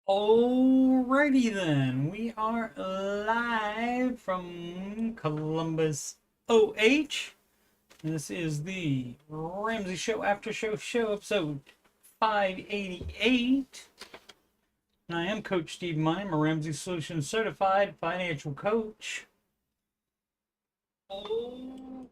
Alrighty then, we are live from Columbus, OH. This is the Ramsey Show Aftershow show, episode 588. And I am Coach Steve Money. I'm a Ramsey Solutions certified financial coach. And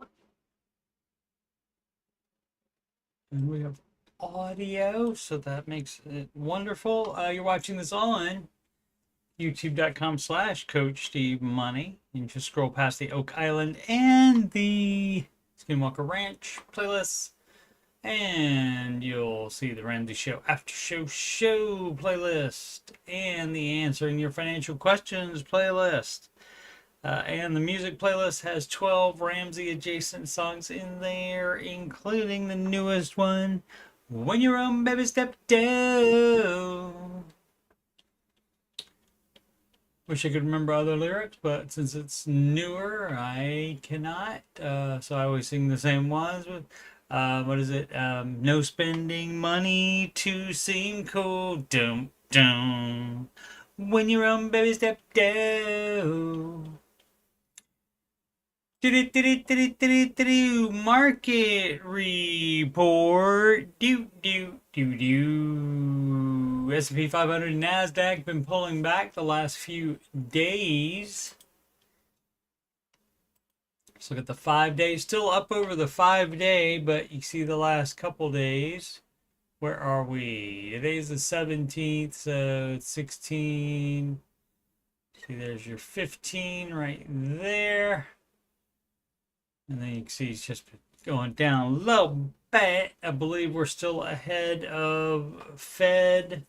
we have audio, so that makes it wonderful. You're watching this on youtube.com/Coach Steve Money. You can just scroll past the Oak Island and the Skinwalker Ranch playlists, and you'll see the Ramsey Show After Show playlist and the Answering Your Financial Questions playlist. And the music playlist has 12 Ramsey adjacent songs in there, including the newest one, When Your Own Baby Step Down. Wish I could remember other lyrics, but since it's newer, I cannot. So I always sing the same ones. What is it? No spending money to seem cool. Dum dum. When your own baby step down. Market report. S&P 500 and NASDAQ been pulling back the last few days. Let's look at the 5 days. Still up over the 5 day, but you see the last couple days. Where are we? Today's the 17th, so it's 16. See, there's your 15 right there. And then you can see it's just going down a little bit. I believe we're still ahead of Fed,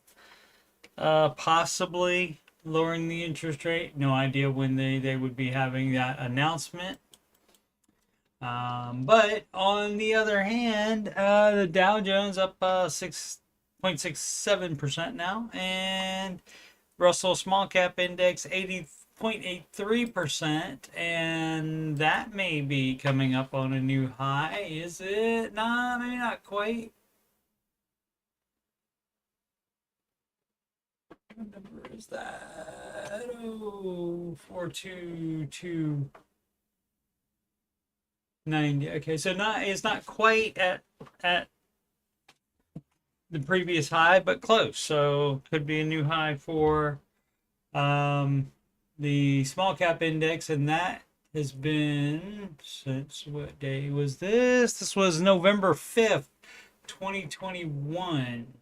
possibly lowering the interest rate. No idea when they would be having that announcement. But on the other hand, the Dow Jones up 6.67% now, and Russell Small Cap Index 80.83%, and that may be coming up on a new high. Is it? Nah, maybe not quite. What number is that? Oh, 42290. Okay, so it's not quite at the previous high, but close. So could be a new high for the small cap index, and that has been since what day was this? This was November 5th, 2021.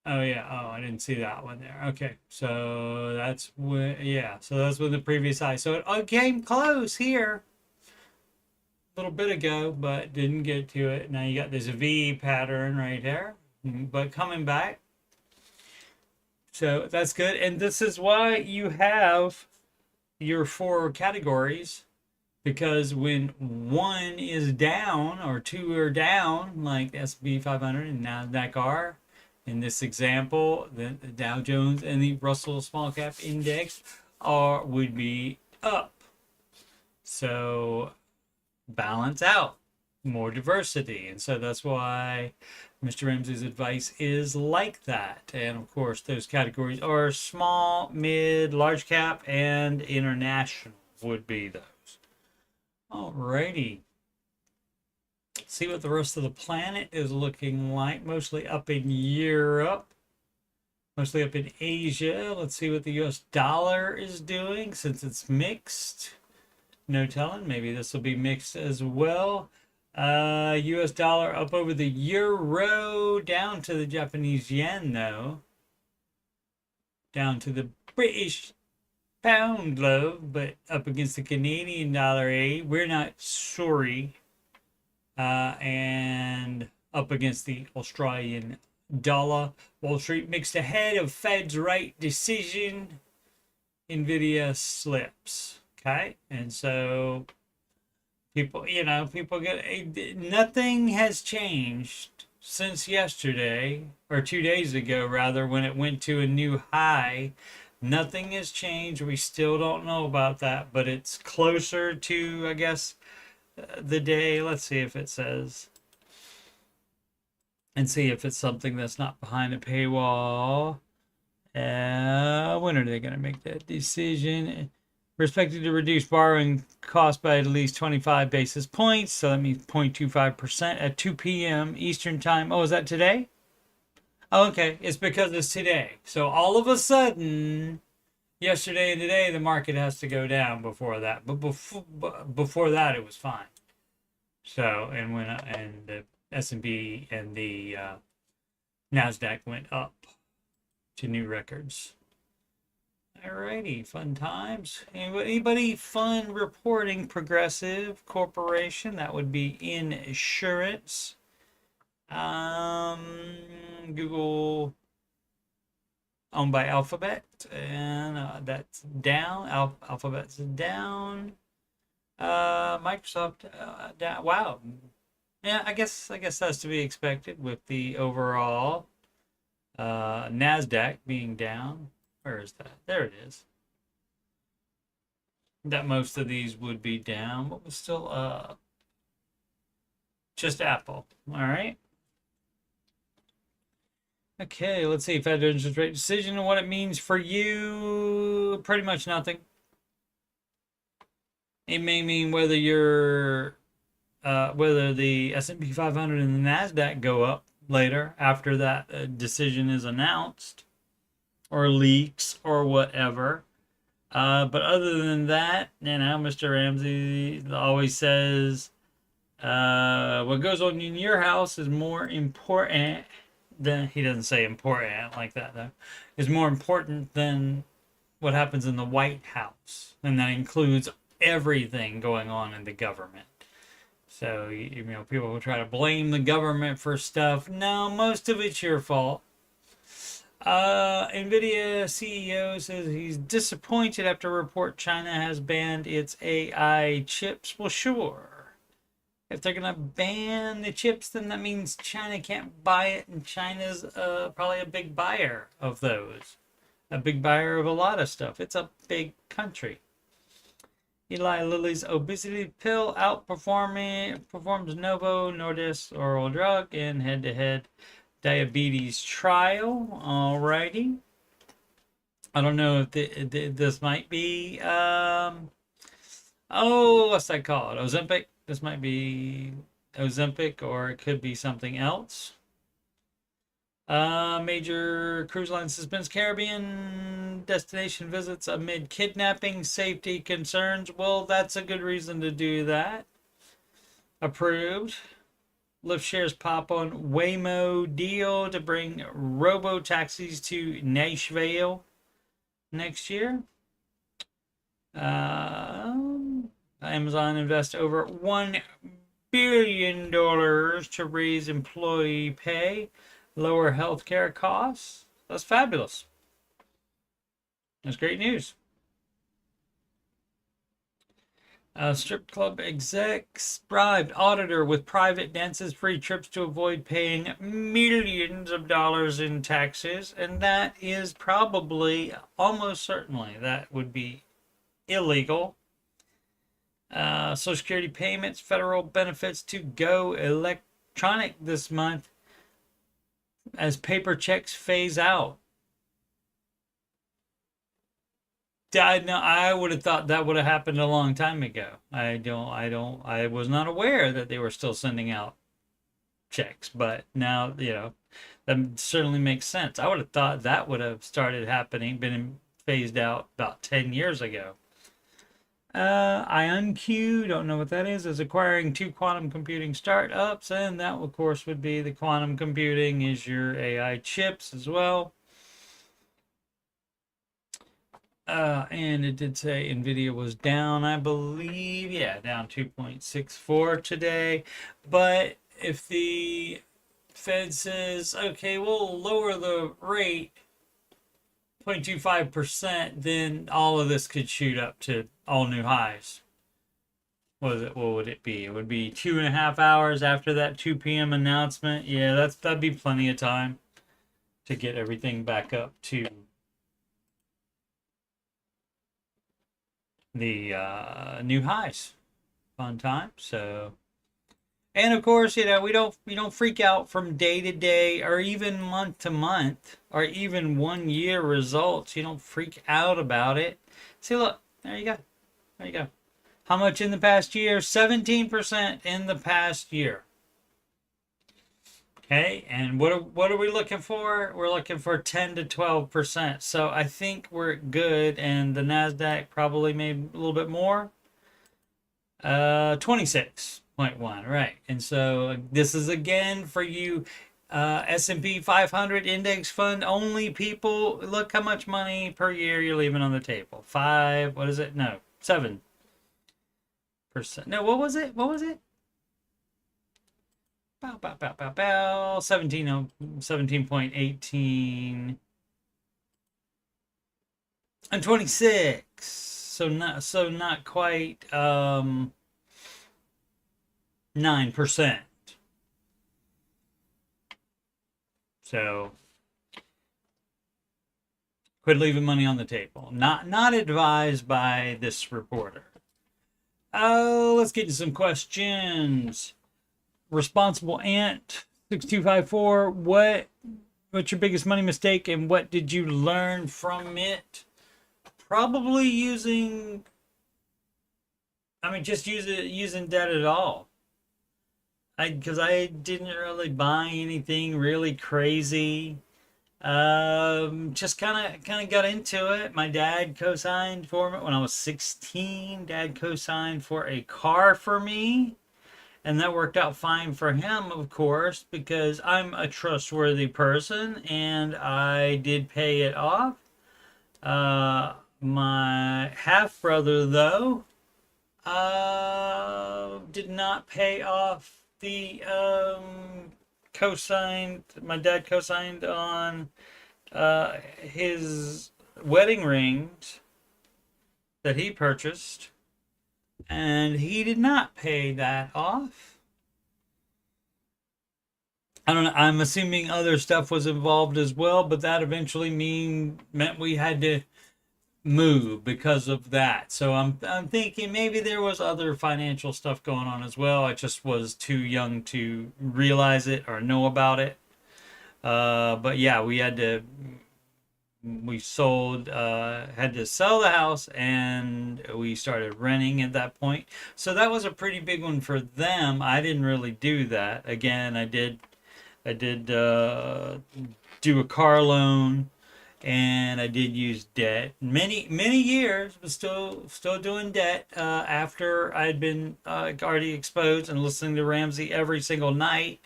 Oh yeah, oh I didn't see that one there. Okay, so that's when, yeah, so that's when the previous high. So it came close here a little bit ago, but didn't get to it. Now you got this V pattern right here, but coming back. So that's good. And this is why you have your four categories, because when one is down or two are down, like the S&P 500 and NASDAQ are, in this example, the Dow Jones and the Russell Small Cap Index would be up. So balance out, more diversity. And so that's why Mr. Ramsey's advice is like that. And of course, those categories are small, mid, large cap, and international would be those. Alrighty. Let's see what the rest of the planet is looking like. Mostly up in Europe. Mostly up in Asia. Let's see what the US dollar is doing since it's mixed. No telling. Maybe this will be mixed as well. US dollar up over the euro, down to the Japanese yen though. Down to the British pound though, but up against the Canadian dollar, we're not sorry. And up against the Australian dollar. Wall Street mixed ahead of Fed's right decision. Nvidia slips. Okay, and so people get nothing has changed since yesterday, or 2 days ago rather, when it went to a new high. Nothing has changed. We still don't know about that, but it's closer to, I guess, the day. Let's see if it says and see if it's something that's not behind a paywall. When are they going to make that decision? We're expected to reduce borrowing costs by at least 25 basis points. So that means 0.25% at 2 p.m. Eastern Time. Oh, is that today? Oh, okay. It's because it's today. So all of a sudden, yesterday and today, the market has to go down before that. But before that, it was fine. So, and the S&P and the NASDAQ went up to new records. Alrighty, fun times. Anybody fun reporting Progressive Corporation? That would be insurance. Google owned by Alphabet, and that's down. Alphabet's down. Microsoft down. Wow. Yeah, I guess that's to be expected with the overall NASDAQ being down. Where is that? There it is. That most of these would be down, but was still up. Just Apple. All right. Okay, let's see. Fed interest rate decision and what it means for you. Pretty much nothing. It may mean whether whether the S&P 500 and the NASDAQ go up later after that decision is announced or leaks or whatever. But other than that, Mr. Ramsey always says, what goes on in your house is more important than, he doesn't say important like that though, is more important than what happens in the White House. And that includes everything going on in the government. So, people will try to blame the government for stuff. No, most of it's your fault. NVIDIA CEO says he's disappointed after report China has banned its AI chips. Well, sure. If they're going to ban the chips, then that means China can't buy it, and China's probably a big buyer of those. A big buyer of a lot of stuff. It's a big country. Eli Lilly's obesity pill performs Novo Nordisk oral drug in head-to-head diabetes trial. Alrighty. I don't know if this might be what's that called? Ozempic. This might be Ozempic, or it could be something else. Major cruise line suspends Caribbean destination visits amid kidnapping safety concerns. Well, that's a good reason to do that. Approved. Lyft shares pop on Waymo deal to bring robo-taxis to Nashville next year. Amazon invests over $1 billion to raise employee pay, lower healthcare costs. That's fabulous. That's great news. Strip club execs bribed auditor with private dances, free trips to avoid paying millions of dollars in taxes, and that is probably, almost certainly, that would be illegal. Social Security payments, federal benefits to go electronic this month as paper checks phase out. I would have thought that would have happened a long time ago. I was not aware that they were still sending out checks, but now, that certainly makes sense. I would have thought that would have started happening, been phased out about 10 years ago. IonQ, don't know what that is acquiring 2 quantum computing startups, and that, of course, would be the quantum computing is your AI chips as well. And it did say NVIDIA was down, I believe. Yeah, down 2.64 today. But if the Fed says, okay, we'll lower the rate 0.25%, then all of this could shoot up to all new highs. What would it be? It would be 2.5 hours after that 2 p.m. announcement. Yeah, that'd be plenty of time to get everything back up to the new highs. Fun time. So And of course, we don't freak out from day to day or even month to month or even 1 year results. You don't freak out about it. See, look, there you go. There you go. How much in the past year? 17% in the past year. Okay, and what are we looking for? We're looking for 10 to 12%. So I think we're good, and the Nasdaq probably made a little bit more. 26.1, right? And so this is again for you S&P 500 index fund only people. Look how much money per year you're leaving on the table. What is it? No, 7%. No, what was it? What was it? Bow, bow, bow, bow, bow. 17.18 and 26. So not quite 9%. So quit leaving money on the table. Not advised by this reporter. Oh, let's get to some questions. Responsible Ant 6254. What's your biggest money mistake and what did you learn from it? Probably using just using debt at all. Because I didn't really buy anything really crazy. Just kind of got into it. My dad co-signed for me when I was 16. Dad co-signed for a car for me. And that worked out fine for him, of course, because I'm a trustworthy person and I did pay it off. My half brother, though, did not pay off the my dad co-signed on his wedding rings that he purchased. And he did not pay that off. I don't know. I'm assuming other stuff was involved as well, but that eventually meant we had to move because of that. So I'm thinking maybe there was other financial stuff going on as well. I just was too young to realize it or know about it. But yeah, we sold, had to sell the house and we started renting at that point. So that was a pretty big one for them. I didn't really do that. Again, I did do a car loan and I did use debt many years, but still doing debt after I'd been already exposed and listening to Ramsey every single night.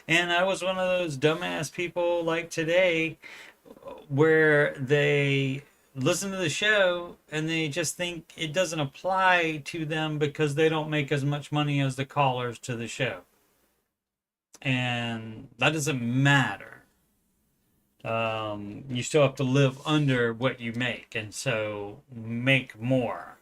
And I was one of those dumbass people like today where they listen to the show and they just think it doesn't apply to them because they don't make as much money as the callers to the show. And that doesn't matter. You still have to live under what you make, and so make more.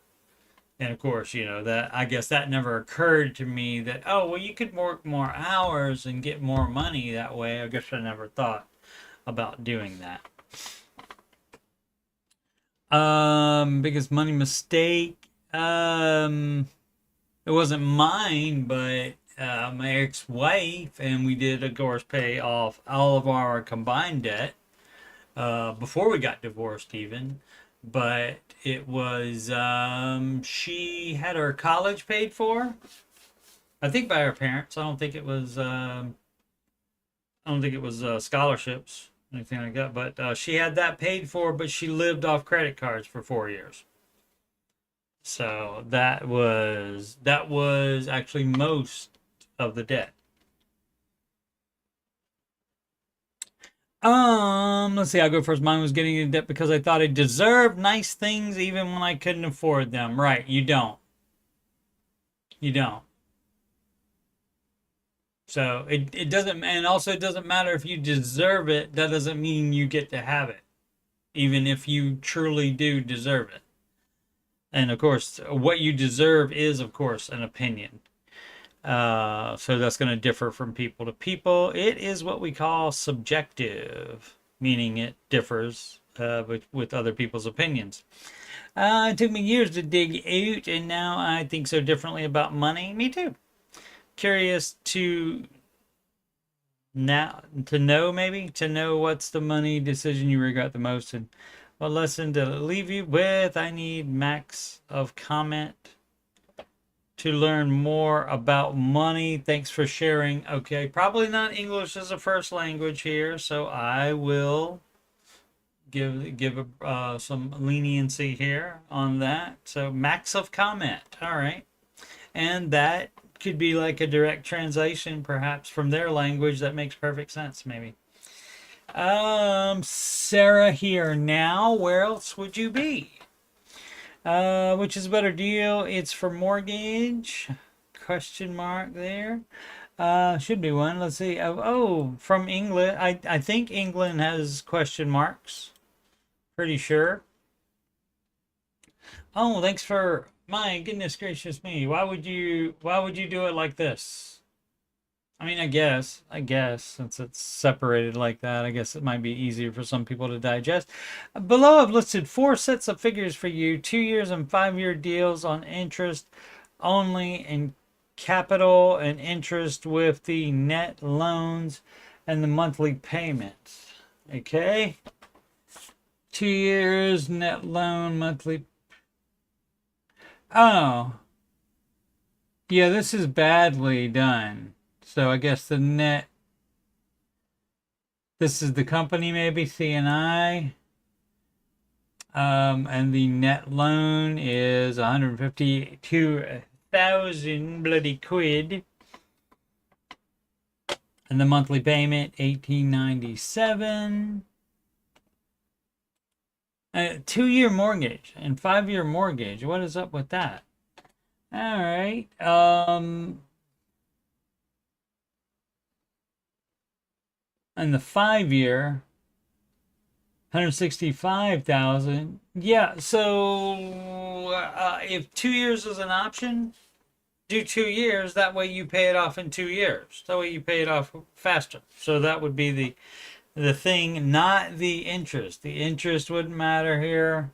And of course, that I guess that never occurred to me that, oh, well, you could work more hours and get more money that way. I guess I never thought about doing that. Biggest money mistake. It wasn't mine, but my ex-wife, and we did, of course, pay off all of our combined debt before we got divorced, even. But it was she had her college paid for, I think, by her parents. I don't think it was scholarships, anything like that. But she had that paid for, but she lived off credit cards for 4 years. So that was actually most of the debt. Let's see. I'll go first. Mine was getting into debt because I thought I deserved nice things even when I couldn't afford them. Right? You don't. You don't. So it doesn't, and also it doesn't matter if you deserve it. That doesn't mean you get to have it, even if you truly do deserve it. And of course, what you deserve is, of course, an opinion. So that's going to differ from people to people. It is what we call subjective, meaning it differs with other people's opinions. It took me years to dig out, and now I think so differently about money. Me too. curious to know what's the money decision you regret the most and what lesson to leave you with. I need max of comment to learn more about money. Thanks for sharing. Okay, probably not English as a first language here, so I will give some leniency here on that. So max of comment. All right, and that could be like a direct translation, perhaps from their language. That makes perfect sense, maybe. Sarah here now. Where else would you be? Which is a better deal? It's for mortgage. Question mark there. Should be one. Let's see. Oh, from England. I think England has question marks. Pretty sure. Oh, thanks for, my goodness gracious me. Why would you do it like this? I mean, I guess since it's separated like that, I guess it might be easier for some people to digest. Below, I've listed 4 sets of figures for you: 2 years and 5-year deals on interest only and capital and interest with the net loans and the monthly payments. Okay, 2 years net loan monthly. Oh, yeah, this is badly done. So I guess the net, this is the company, maybe CNI, and the net loan is 152,000 bloody quid, and the monthly payment 1897. 2-year mortgage and 5-year mortgage. What is up with that? All right. And the 5-year, 165,000. Yeah. So if 2 years is an option, do 2 years. That way you pay it off in 2 years. That way you pay it off faster. So that would be the thing, not the interest. The interest wouldn't matter here,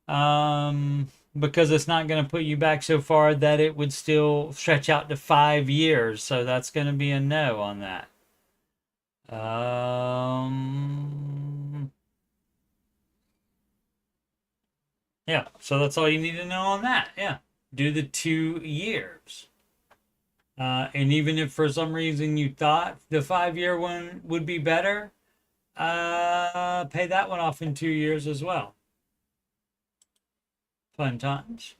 because it's not going to put you back so far that it would still stretch out to 5 years. So that's going to be a no on that. Yeah, so that's all you need to know on that. Yeah, do the 2 years. And even if for some reason you thought the 5-year one would be better, pay that one off in 2 years as well. Fun times.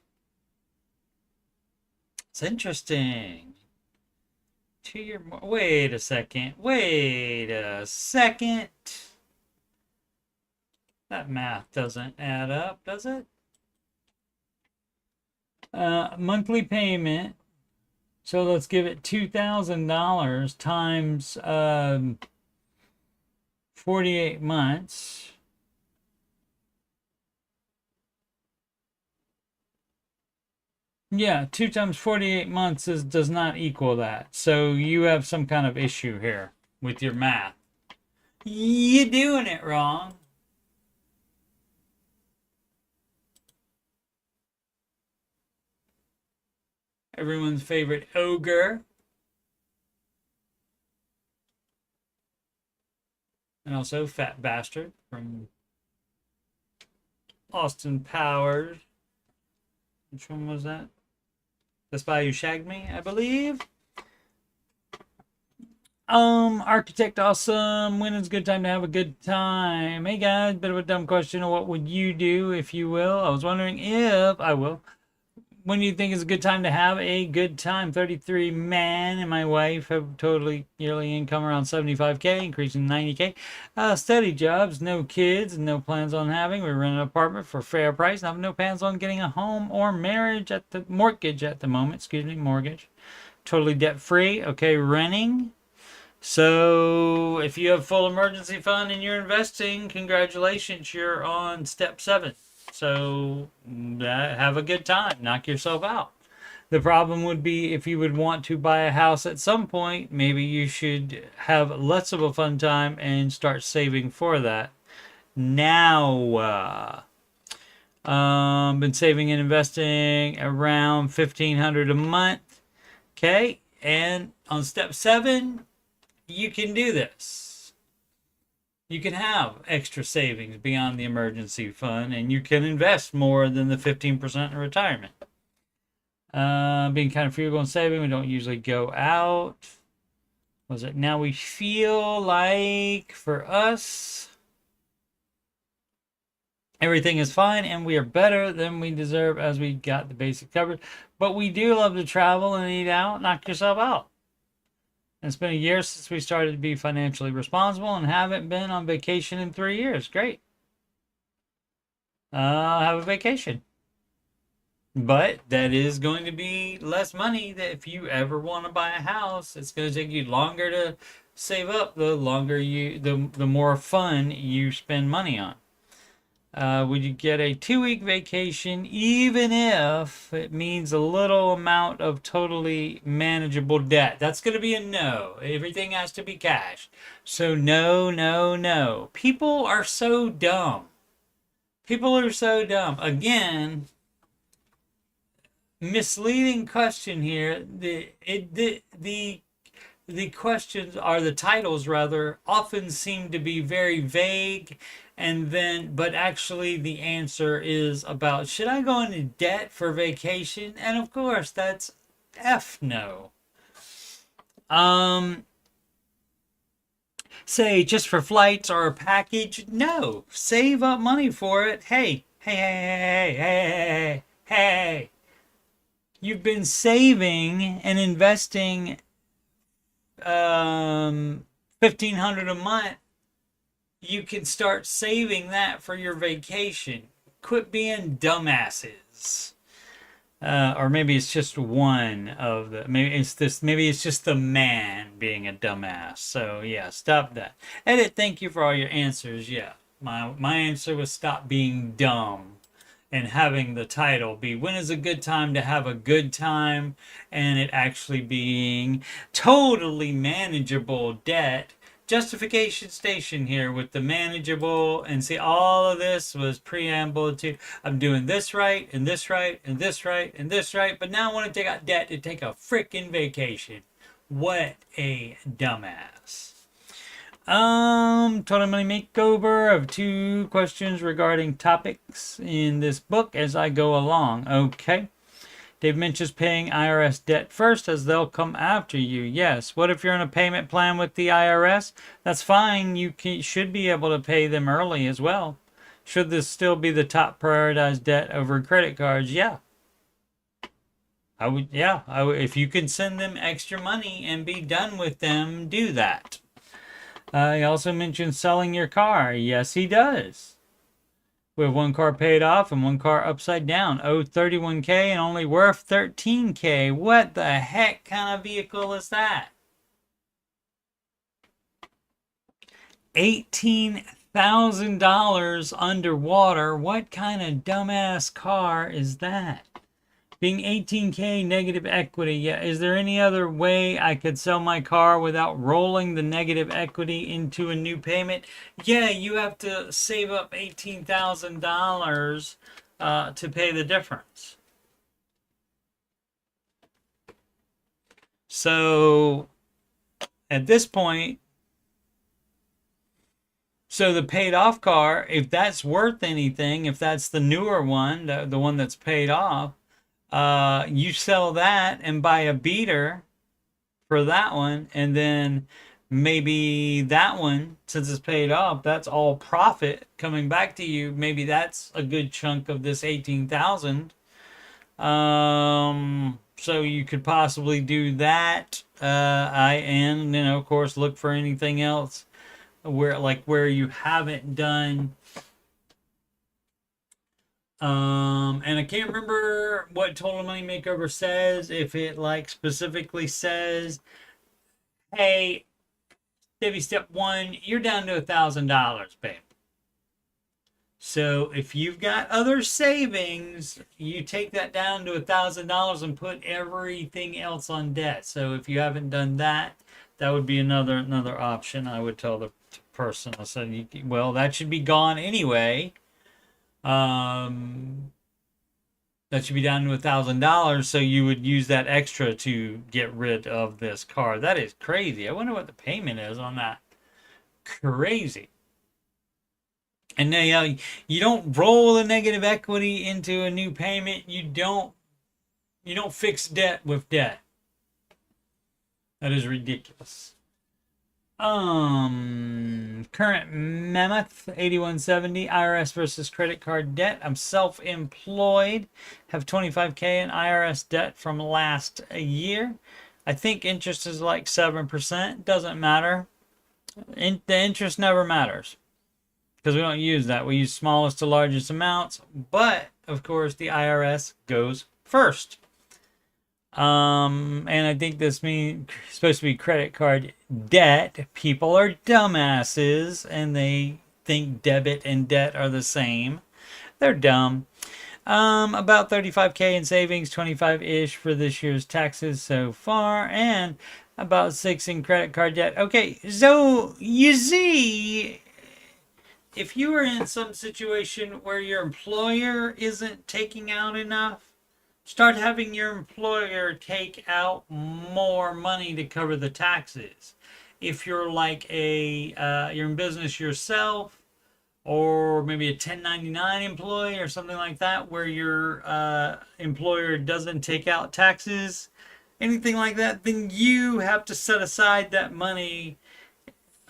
It's interesting. 2-year more. Wait a second. That math doesn't add up, does it? Monthly payment. So let's give it $2,000 times 48 months. Yeah, 2 times 48 months does not equal that. So you have some kind of issue here with your math. You're doing it wrong. Everyone's favorite ogre. And also Fat Bastard from Austin Powers. Which one was that? The Spy Who Shagged Me, I believe. Architect Awesome. When is a good time to have a good time? Hey guys, bit of a dumb question. What would you do if you will? I was wondering if I will. When do you think is a good time to have a good time? 33 man and my wife have totally yearly income around 75K, increasing 90K. Steady jobs, no kids, no plans on having. We rent an apartment for fair price. I have no plans on getting a home or mortgage at the moment. Mortgage. Totally debt free. Okay, renting. So if you have full emergency fund and you're investing, congratulations, you're on step 7. So have a good time. Knock yourself out. The problem would be if you would want to buy a house at some point, maybe you should have less of a fun time and start saving for that. Now, been saving and investing around $1,500 a month. Okay. And on step 7, you can do this. You can have extra savings beyond the emergency fund, and you can invest more than the 15% in retirement. Being kind of frugal and saving, we don't usually go out. Was it now we feel like for us, everything is fine and we are better than we deserve as we got the basic covered. But we do love to travel and eat out. Knock yourself out. It's been a year since we started to be financially responsible and haven't been on vacation in 3 years. Great. Have a vacation. But that is going to be less money. That if you ever want to buy a house, it's going to take you longer to save up. The longer the more fun you spend money on. Would you get a 2-week vacation even if it means a little amount of totally manageable debt? That's going to be a no. Everything has to be cash. So no, no, no. People are so dumb. People are so dumb. Again, misleading question here. The questions, or the titles rather, often seem to be very vague, but actually the answer is about, should I go into debt for vacation? And of course, that's F no. Say just for flights or a package? No. Save up money for it. Hey. You've been saving and investing $1,500 a month. You can start saving that for your vacation. Quit being dumbasses. Or maybe it's just one of the, maybe it's just the man being a dumbass. So yeah, stop that. Edit, thank you for all your answers. Yeah, my answer was stop being dumb. And having the title be, when is a good time to have a good time, and it actually being totally manageable debt. Justification station here with the manageable, and see, all of this was preamble to, I'm doing this right, and this right, and this right, and this right, but now I want to take out debt to take a freaking vacation. What a dumbass. Total Money Makeover of 2 questions regarding topics in this book as I go along. Okay. Dave mentions paying IRS debt first as they'll come after you. Yes. What if you're on a payment plan with the IRS? That's fine. You should be able to pay them early as well. Should this still be the top prioritized debt over credit cards? Yeah. I would. If you can send them extra money and be done with them, do that. He also mentioned selling your car. Yes, he does. We have 1 car paid off and 1 car upside down. Owed $31K and only worth $13K. What the heck kind of vehicle is that? $18,000 underwater. What kind of dumbass car is that? Being $18K negative equity. Yeah, is there any other way I could sell my car without rolling the negative equity into a new payment? Yeah, you have to save up $18,000 to pay the difference. So at this point, so the paid off car, if that's worth anything, if that's the newer one, the one that's paid off, you sell that and buy a beater for that one, and then maybe that one, since it's paid off, that's all profit coming back to you. Maybe that's a good chunk of this 18,000. So you could possibly do that. And then of course look for anything else where you haven't done. And I can't remember what Total Money Makeover says. If it specifically says, hey, Stevie, step 1, you're down to $1,000, babe. So if you've got other savings, you take that down to $1,000 and put everything else on debt. So if you haven't done that, that would be another option. I would tell the person, I said, well, that should be gone anyway. that should be down to $1,000. So you would use that extra to get rid of this car. That is crazy. I wonder what the payment is on that. Crazy. And now you don't roll the negative equity into a new payment. You don't fix debt with debt. That is ridiculous. Current Mammoth 8170 IRS versus credit card debt. I'm self-employed, have 25K in IRS debt from last year. I think interest is like 7%. Doesn't matter. The interest never matters because we don't use that. We use smallest to largest amounts, but of course the IRS goes first. And I think this means supposed to be credit card debt. People are dumbasses and they think debit and debt are the same. They're dumb. About 35K in savings, 25-ish for this year's taxes so far, and about 6 in credit card debt. Okay, so you see, if you are in some situation where your employer isn't taking out enough, start having your employer take out more money to cover the taxes. If you're like you're in business yourself, or maybe a 1099 employee or something like that, where your employer doesn't take out taxes, anything like that, then you have to set aside that money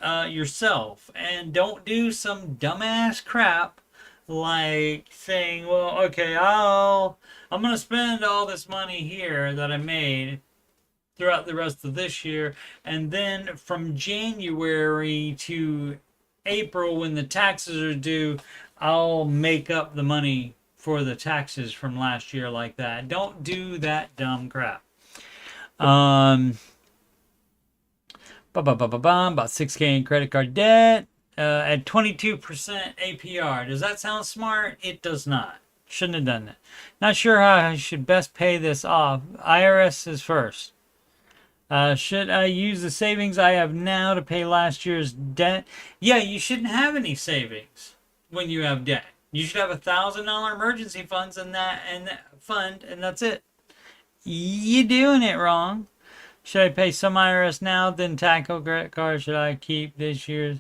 yourself. And don't do some dumbass crap like saying, well, okay, I'm going to spend all this money here that I made throughout the rest of this year, and then from January to April, when the taxes are due, I'll make up the money for the taxes from last year like that. Don't do that dumb crap. About 6K in credit card debt. At 22% APR. Does that sound smart? It does not. Shouldn't have done that. Not sure how I should best pay this off. IRS is first. Should I use the savings I have now to pay last year's debt? Yeah, you shouldn't have any savings when you have debt. You should have $1,000 emergency funds in that fund, and that's it. You're doing it wrong. Should I pay some IRS now, then tackle credit card? Should I keep this year's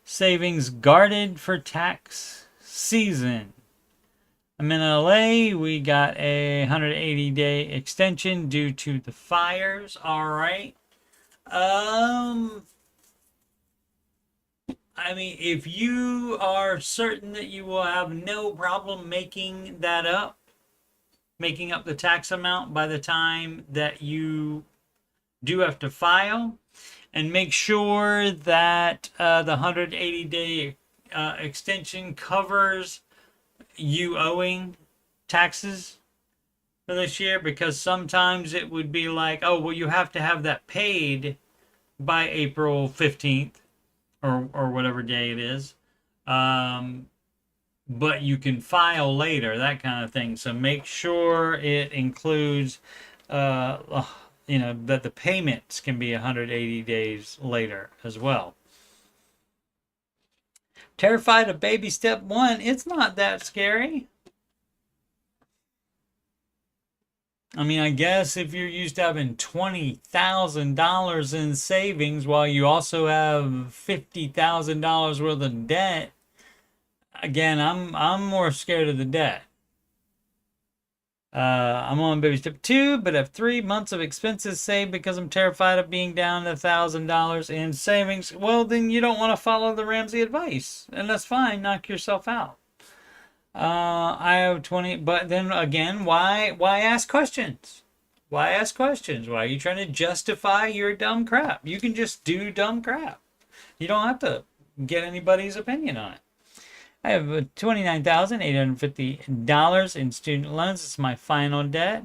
savings guarded for tax season? I'm in LA. We got a 180-day extension due to the fires. All right. I mean, if you are certain that you will have no problem making up the tax amount by the time that you do have to file, and make sure that the 180-day extension covers you owing taxes for this year, because sometimes it would be like, oh, well, you have to have that paid by April 15th or whatever day it is. But you can file later, that kind of thing. So make sure it includes that the payments can be 180 days later as well. Terrified of baby step 1. It's not that scary. I mean, I guess if you're used to having $20,000 in savings while you also have $50,000 worth of debt, again, I'm more scared of the debt. I'm on baby step 2, but have 3 months of expenses saved because I'm terrified of being down to $1,000 in savings. Well, then you don't want to follow the Ramsey advice, and that's fine. Knock yourself out. I have 20, but then again, why ask questions? Why ask questions? Why are you trying to justify your dumb crap? You can just do dumb crap. You don't have to get anybody's opinion on it. I have $29,850 in student loans. It's my final debt.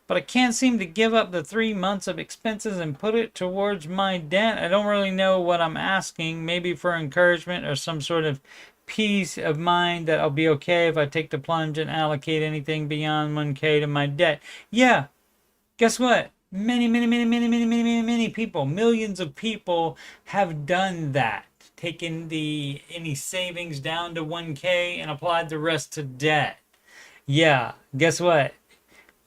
But I can't seem to give up the 3 months of expenses and put it towards my debt. I don't really know what I'm asking. Maybe for encouragement or some sort of peace of mind that I'll be okay if I take the plunge and allocate anything beyond 1K to my debt. Yeah. Guess what? Many people, millions of people have done that. Taken any savings down to 1K and applied the rest to debt. Yeah, guess what?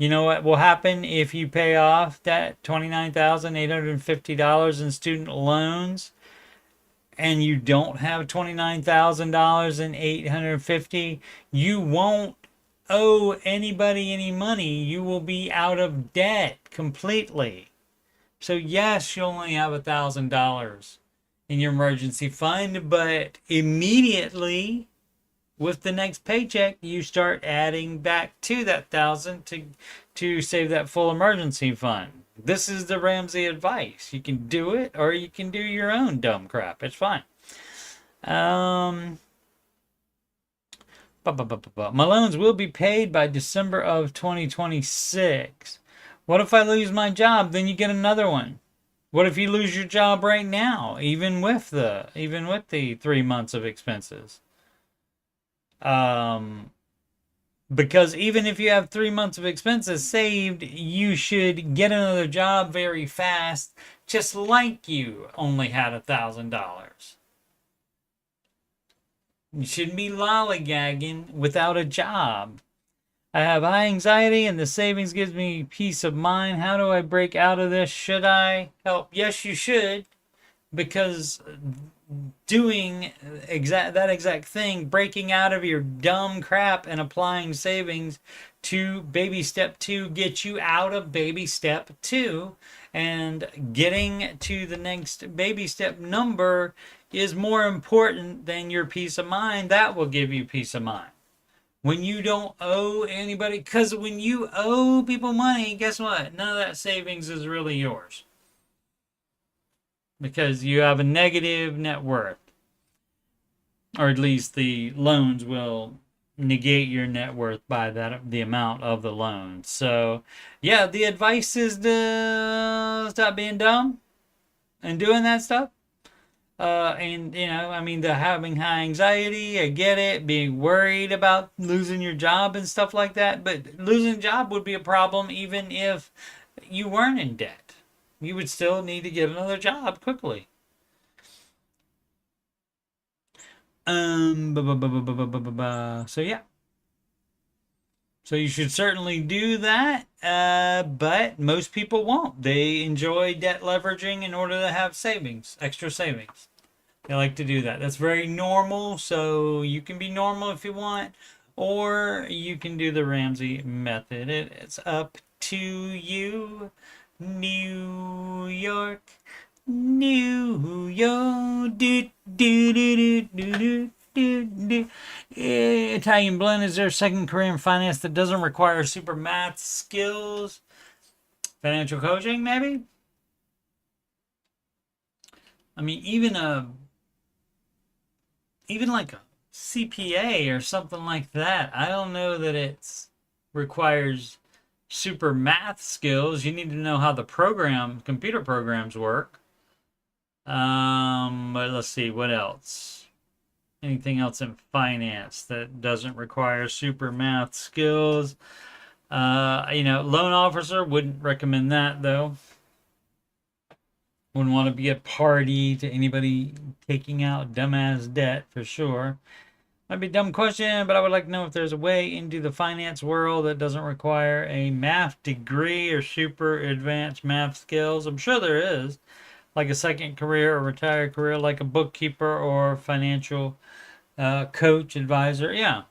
You know what will happen if you pay off that $29,850 in student loans and you don't have $29,850? You won't owe anybody any money. You will be out of debt completely. So yes, you only have $1,000 in your emergency fund, but immediately with the next paycheck, you start adding back to that thousand to save that full emergency fund. This is the Ramsey advice. You can do it, or you can do your own dumb crap. It's fine. My loans will be paid by December of 2026. What if I lose my job? Then you get another one. What if you lose your job right now, even with the 3 months of expenses? Because even if you have 3 months of expenses saved, you should get another job very fast, just like you only had $1,000. You shouldn't be lollygagging without a job. I have high anxiety and the savings gives me peace of mind. How do I break out of this? Should I help? Yes, you should, because doing that exact thing, breaking out of your dumb crap and applying savings to baby step 2, gets you out of baby step 2, and getting to the next baby step number is more important than your peace of mind. That will give you peace of mind. When you don't owe anybody, because when you owe people money, guess what? None of that savings is really yours, because you have a negative net worth, or at least the loans will negate your net worth by the amount of the loan. So yeah, the advice is to stop being dumb and doing that stuff. And the having high anxiety, I get it, being worried about losing your job and stuff like that, but losing a job would be a problem even if you weren't in debt. You would still need to get another job quickly. So yeah. So you should certainly do that, but most people won't. They enjoy debt leveraging in order to have savings, extra savings. They like to do that. That's very normal, so you can be normal if you want, or you can do the Ramsey method. It's up to you. New York, New York, do do do do do do. Italian blend is their second career in finance that doesn't require super math skills. Financial coaching, maybe. I mean, even like a CPA or something like that. I don't know that it requires super math skills. You need to know how the computer programs work. But let's see, what else? Anything else in finance that doesn't require super math skills? Loan officer, wouldn't recommend that though. Wouldn't want to be a party to anybody taking out dumbass debt for sure. Might be a dumb question, but I would like to know if there's a way into the finance world that doesn't require a math degree or super advanced math skills. I'm sure there is, like a second career or retired career, like a bookkeeper or financial coach, advisor. Yeah,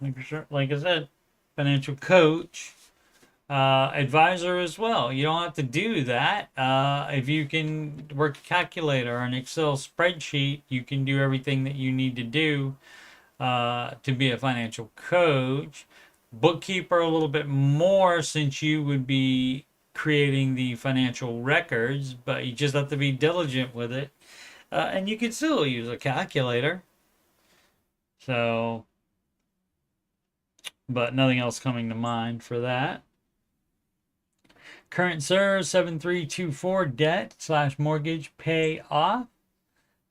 like I said, financial coach, advisor as well. You don't have to do that. If you can work a calculator or an Excel spreadsheet, you can do everything that you need to do to be a financial coach. Bookkeeper a little bit more, since you would be creating the financial records, but you just have to be diligent with it. And you can still use a calculator. So, but nothing else coming to mind for that. Current sir, 7324, debt/mortgage pay off.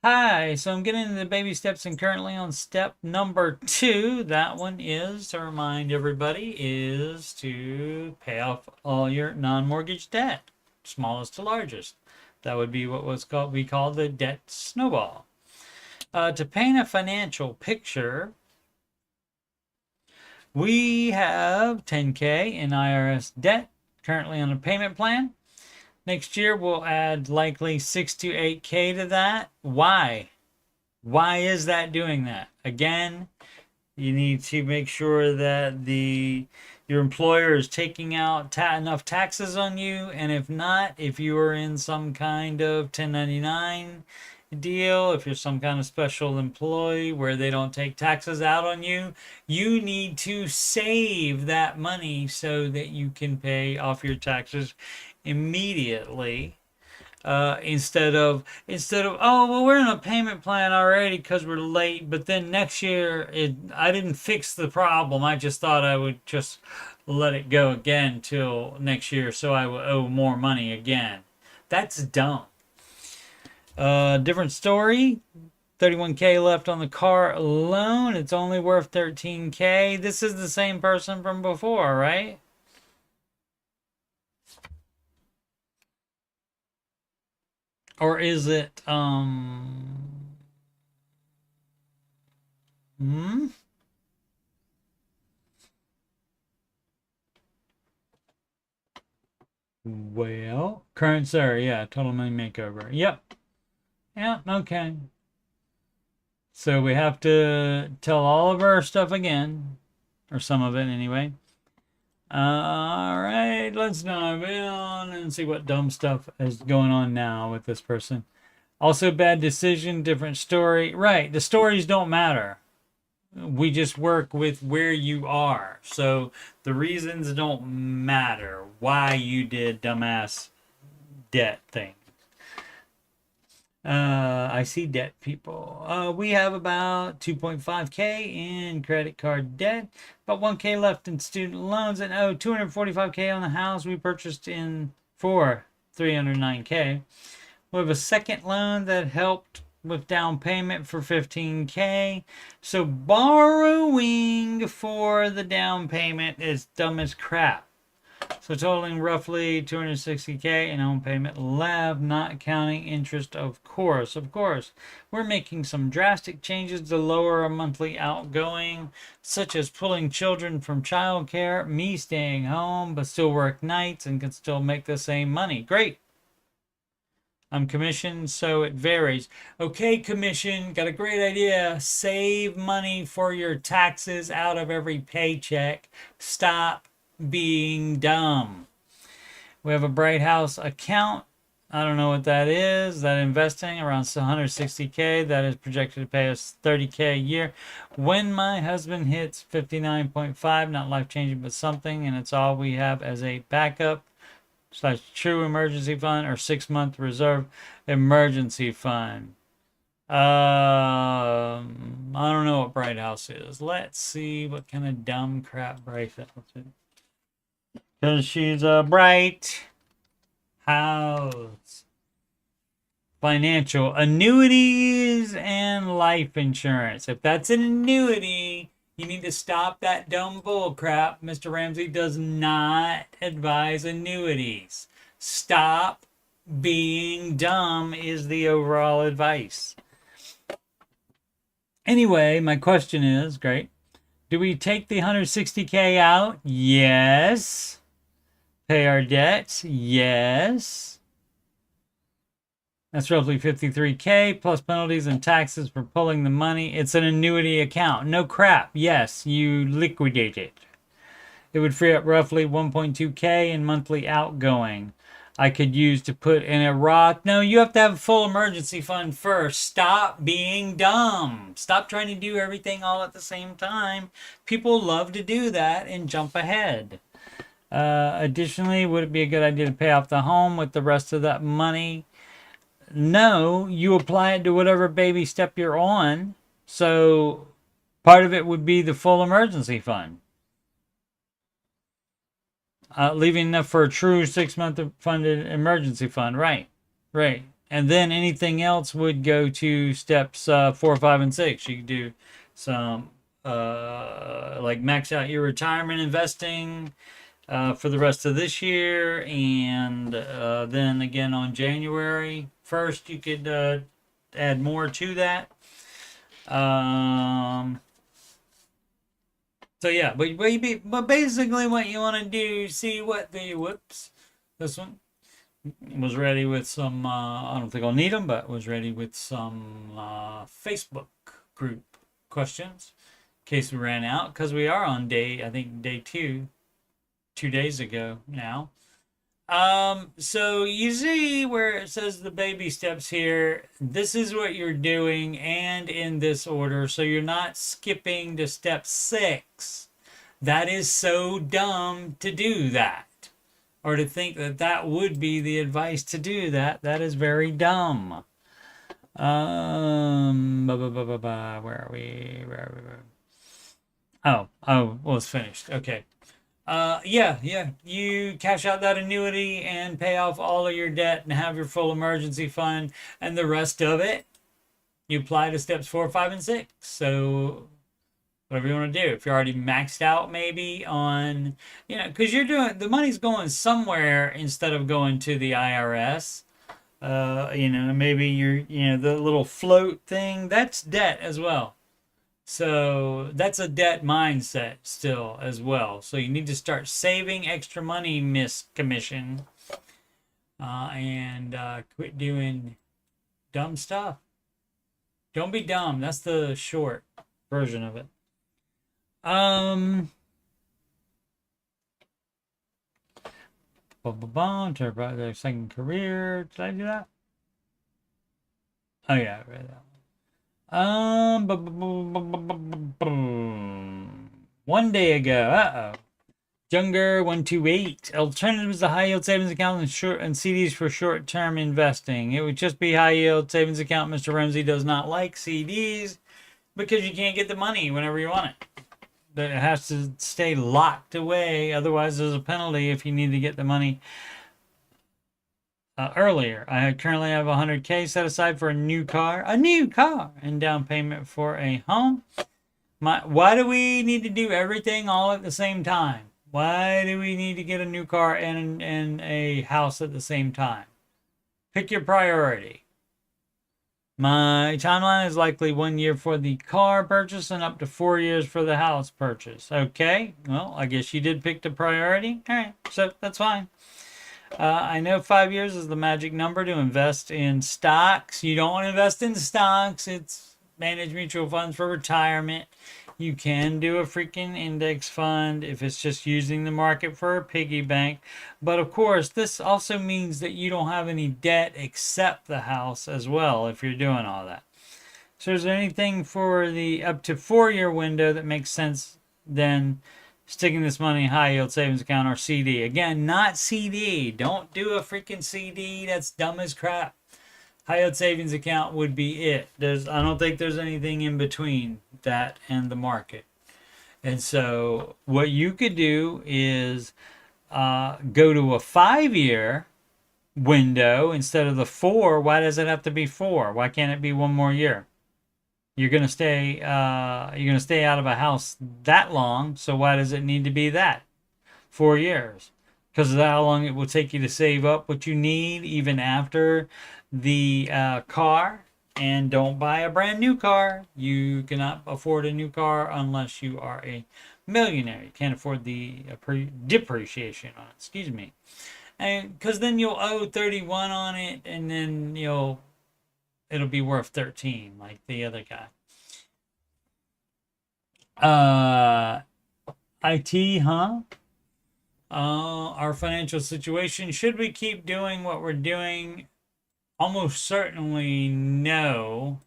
Hi, so I'm getting into the baby steps and currently on step number 2. That one is, to remind everybody, is to pay off all your non-mortgage debt, smallest to largest. That would be what we call the debt snowball. To paint a financial picture, we have $10K in IRS debt, currently on a payment plan. Next year, we'll add likely 6 to 8K to that. Why? Why is that doing that? Again, you need to make sure that your employer is taking out enough taxes on you, and if not, if you are in some kind of 1099 deal, if you're some kind of special employee where they don't take taxes out on you, you need to save that money so that you can pay off your taxes immediately. Instead of oh well, we're in a payment plan already because we're late, but then next year I didn't fix the problem, I just thought I would just let it go again till next year so I will owe more money again. That's dumb. Different story. 31K left on the car loan. It's only worth 13K. This is the same person from before, right? Or is it well, current Sarah, yeah, total money makeover. Yep. Yeah, okay. So we have to tell all of our stuff again, or some of it anyway. All right, let's dive in and see what dumb stuff is going on now with this person. Also, bad decision, different story. Right, the stories don't matter. We just work with where you are. So the reasons don't matter why you did dumbass debt thing. I see debt people. We have about 2.5K in credit card debt, about 1K left in student loans, and 245K on the house we purchased for 309K. We have a second loan that helped with down payment for 15K. So borrowing for the down payment is dumb as crap. So totaling roughly 260K in home payment left, not counting interest, of course. Of course, we're making some drastic changes to lower our monthly outgoing, such as pulling children from childcare, me staying home but still work nights and can still make the same money. Great. I'm commissioned, so it varies. Okay, commission, got a great idea. Save money for your taxes out of every paycheck. Stop being dumb. We have a Bright House account. I don't know what that is. That investing around 160K. That is projected to pay us 30K a year. When my husband hits 59.5, not life-changing, but something, and it's all we have as a backup / true emergency fund or 6-month reserve emergency fund. I don't know what Bright House is. Let's see what kind of dumb crap Bright House is. Because she's a Bright House. Financial annuities and life insurance. If that's an annuity, you need to stop that dumb bull crap. Mr. Ramsey does not advise annuities. Stop being dumb is the overall advice. Anyway, my question is, great. Do we take the 160K out? Yes. Pay our debts? Yes. That's roughly 53K plus penalties and taxes for pulling the money. It's an annuity account. No crap. Yes, you liquidate it. It would free up roughly 1.2K in monthly outgoing. I could use to put in a Roth. No, you have to have a full emergency fund first. Stop being dumb. Stop trying to do everything all at the same time. People love to do that and jump ahead. Additionally, would it be a good idea to pay off the home with the rest of that money? No, you apply it to whatever baby step you're on. So part of it would be the full emergency fund. Leaving enough for a true 6-month funded emergency fund. Right. And then anything else would go to steps 4, 5, and 6. You could do some like max out your retirement investing for the rest of this year, and then again on January 1st you could add more to that. So yeah, but basically what you want to do, see what the whoops, this one was ready with some. I don't think I'll need them, but was ready with some Facebook group questions in case we ran out because we are on day, I think day 2 days ago now. So you see where it says the baby steps here. This is what you're doing and in this order. So you're not skipping to step 6. That is so dumb to do that. Or to think that that would be the advice to do that. That is very dumb. Where are we? Well, it's finished. Okay. Yeah. You cash out that annuity and pay off all of your debt and have your full emergency fund, and the rest of it, you apply to steps 4, 5, and 6. So, whatever you want to do. If you're already maxed out, maybe on, because you're doing the money's going somewhere instead of going to the IRS. Maybe the little float thing, that's debt as well. So that's a debt mindset still as well. So you need to start saving extra money, Miss Commission, and quit doing dumb stuff. Don't be dumb. That's the short version of it. To about their second career. Did I do that? Oh yeah, I read that. One day ago, Junger 128. Alternatives to high yield savings account and CDs for short term investing. It would just be high yield savings account. Mr. Ramsey does not like CDs because you can't get the money whenever you want it. It has to stay locked away. Otherwise, there's a penalty if you need to get the money earlier. I currently have 100K set aside for a new car, and down payment for a home. Why do we need to do everything all at the same time? Why do we need to get a new car and a house at the same time? Pick your priority. My timeline is likely 1 year for the car purchase and up to 4 years for the house purchase. Okay, well, I guess you did pick the priority. All right, so that's fine. I know 5 years is the magic number to invest in stocks. You don't want to invest in stocks. It's managed mutual funds for retirement. You can do a freaking index fund if it's just using the market for a piggy bank. But of course, this also means that you don't have any debt except the house as well if you're doing all that. So is there anything for the up to 4 year window that makes sense then? Sticking this money in high yield savings account or CD. Again, not CD. Don't do a freaking CD. That's dumb as crap. High yield savings account would be it. I don't think there's anything in between that and the market. And so what you could do is go to a 5 year window instead of the 4. Why does it have to be 4? Why can't it be 1 more year? You're gonna stay out of a house that long, so why does it need to be that 4 years? Because of how long it will take you to save up what you need even after the car. And don't buy a brand new car. You cannot afford a new car unless you are a millionaire. You can't afford the depreciation on it. Excuse me. And because then you'll owe 31 on it, and then it'll be worth 13 like the other guy. IT, huh? Our financial situation. Should we keep doing what we're doing? Almost certainly no.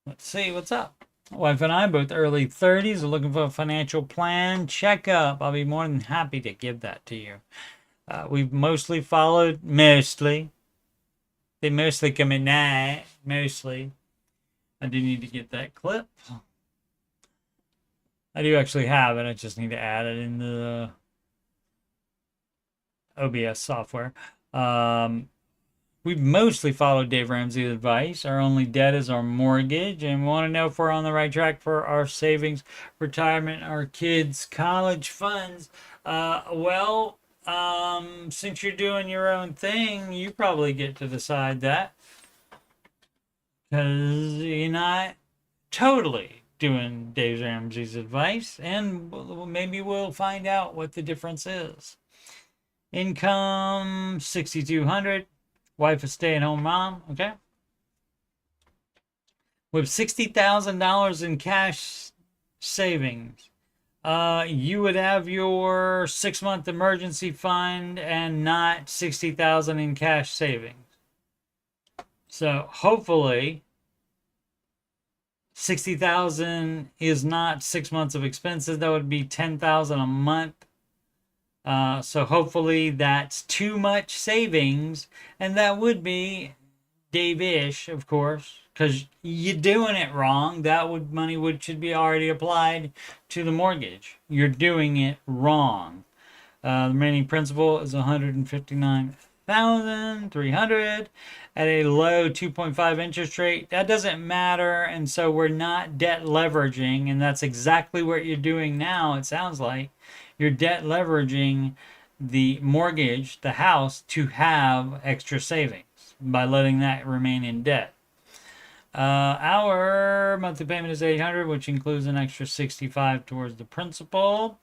Let's see what's up. Wife and I, both early 30s, are looking for a financial plan checkup. I'll be more than happy to give that to you. We've mostly followed, They mostly come at night, mostly. I do need to get that clip. I do actually have it. I just need to add it in the OBS software. We've mostly followed Dave Ramsey's advice. Our only debt is our mortgage, and we want to know if we're on the right track for our savings, retirement, our kids' college funds. Since you're doing your own thing, you probably get to decide that. Because you're not totally doing Dave Ramsey's advice, and maybe we'll find out what the difference is. Income $6,200. Wife a stay-at-home mom. Okay. With $60,000 in cash savings, you would have your 6-month emergency fund and not $60,000 in cash savings. So hopefully, $60,000 is not 6 months of expenses. That would be $10,000 a month. So hopefully that's too much savings, and that would be Dave-ish, of course, because you're doing it wrong. That money should be already applied to the mortgage. You're doing it wrong. The remaining principal is $159,300 at a low 2.5 interest rate. That doesn't matter, and so we're not debt leveraging, and that's exactly what you're doing now. It sounds like you're debt leveraging the mortgage, the house, to have extra savings by letting that remain in debt. Our monthly payment is $800, which includes an extra $65 towards the principal.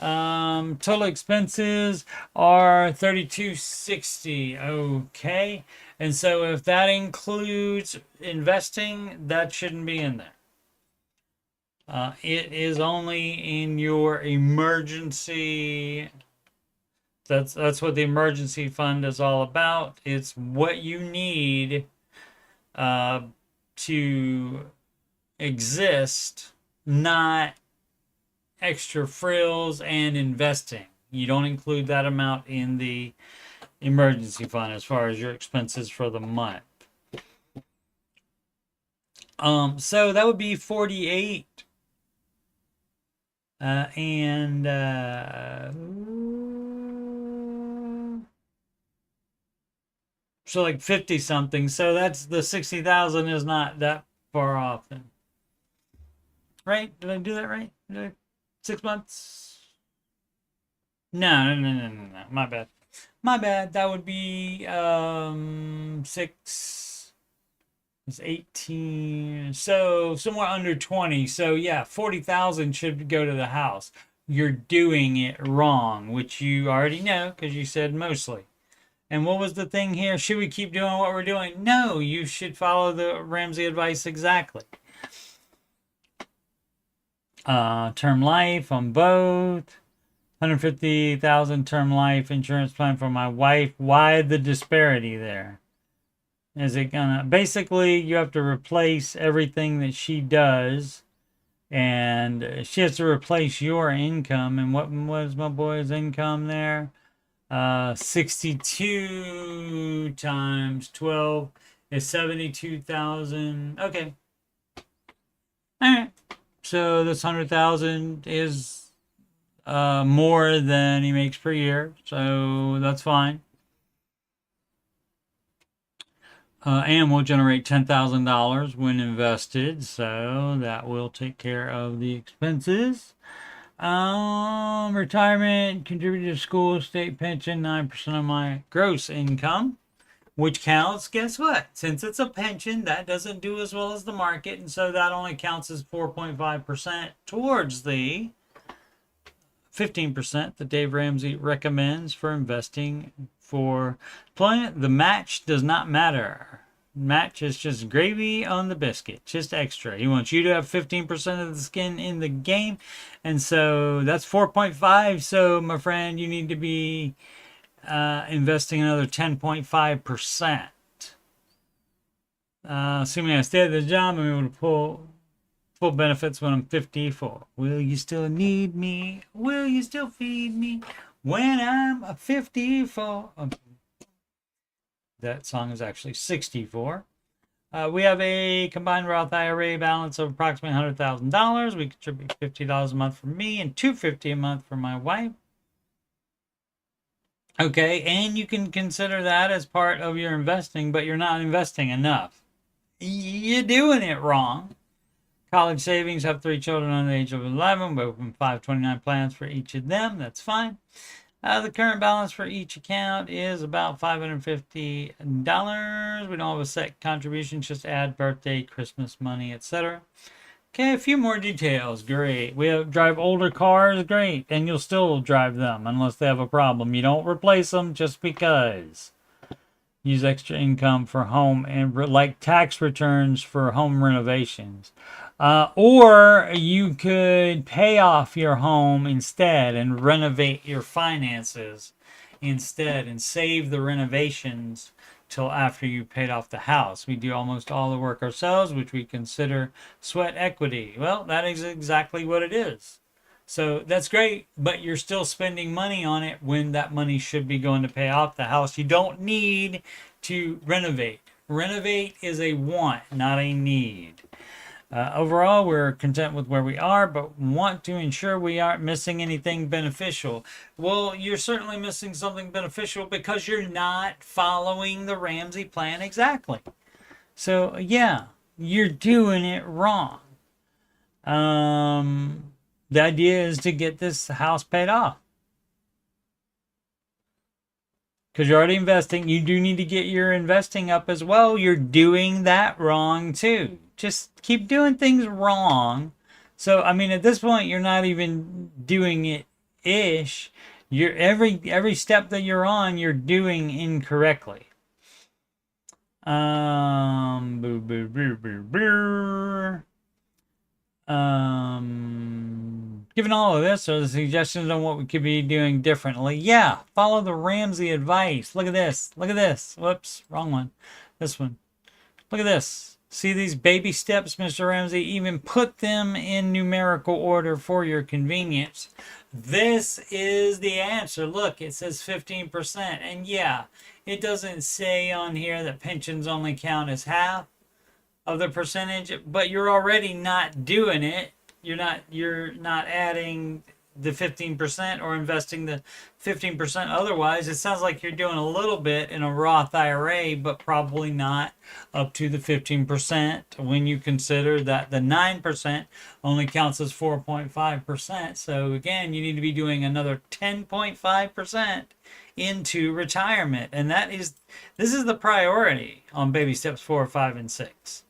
Total expenses are $3,260. Okay, and so if that includes investing, that shouldn't be in there. It is only in your emergency. That's what the emergency fund is all about. It's what you need to exist, not extra frills and investing. You don't include that amount in the emergency fund as far as your expenses for the month. So that would be 48. So like 50 something. So that's the 60,000 is not that far off then. Right? Did I do that right? 6 months? No. My bad. That would be 6 is 18. So somewhere under 20. So yeah, 40,000 should go to the house. You're doing it wrong, which you already know because you said mostly. And what was the thing here? Should we keep doing what we're doing? No, you should follow the Ramsey advice exactly. Term life on both. 150,000 term life insurance plan for my wife. Why the disparity there? Is it gonna basically you have to replace everything that she does, and she has to replace your income. And what was my boy's income there? 62 times 12 is 72,000. Okay. All right. So this 100,000 is more than he makes per year. So that's fine. And will generate $10,000 when invested. So that will take care of the expenses. Retirement, contributed to school, state pension, 9% of my gross income, which counts, guess what? Since it's a pension, that doesn't do as well as the market, and so that only counts as 4.5% towards the 15% that Dave Ramsey recommends for investing for employment. The match does not matter. Match is just gravy on the biscuit, just extra. He wants you to have 15% of the skin in the game, and so that's 4.5. So, my friend, you need to be investing another 10.5%. Assuming I stay at the job, I'm able to pull full benefits when I'm 54. Will you still need me? Will you still feed me when I'm 54? That song is actually 64. We have a combined Roth IRA balance of approximately $100,000. We contribute $50 a month for me and $250 a month for my wife. Okay, and you can consider that as part of your investing, but you're not investing enough. You're doing it wrong. College savings, have 3 children under the age of 11. We open 529 plans for each of them. That's fine. The current balance for each account is about $550. We don't have a set contribution, just add birthday, Christmas money, etc. Okay, a few more details. Great. We have drive older cars. Great. And you'll still drive them unless they have a problem. You don't replace them just because. Use extra income for home and like tax returns for home renovations. Or you could pay off your home instead and renovate your finances instead and save the renovations till after you paid off the house. We do almost all the work ourselves, which we consider sweat equity. Well, that is exactly what it is. So that's great, but you're still spending money on it when that money should be going to pay off the house. You don't need to renovate. Renovate is a want, not a need. Overall, we're content with where we are, but want to ensure we aren't missing anything beneficial. Well, you're certainly missing something beneficial because you're not following the Ramsey plan exactly. So, yeah, you're doing it wrong. The idea is to get this house paid off. Because you're already investing. You do need to get your investing up as well. You're doing that wrong too. Just keep doing things wrong. So, I mean, at this point, you're not even doing it ish. You're every step that you're on, you're doing incorrectly. Boo, boo, boo, boo, boo. Given all of this, are the suggestions on what we could be doing differently? Yeah, follow the Ramsey advice. Look at this. Look at this. Whoops, wrong one. This one. Look at this. See these baby steps, Mr. Ramsey? Even put them in numerical order for your convenience. This is the answer. Look, it says 15%. And yeah, it doesn't say on here that pensions only count as half of the percentage, but you're already not doing it. You're not adding the 15% or investing the 15% otherwise. It sounds like you're doing a little bit in a Roth IRA, but probably not up to the 15% when you consider that the 9% only counts as 4.5%. So again, you need to be doing another 10.5% into retirement. And this is the priority on baby steps 4, 5, and 6.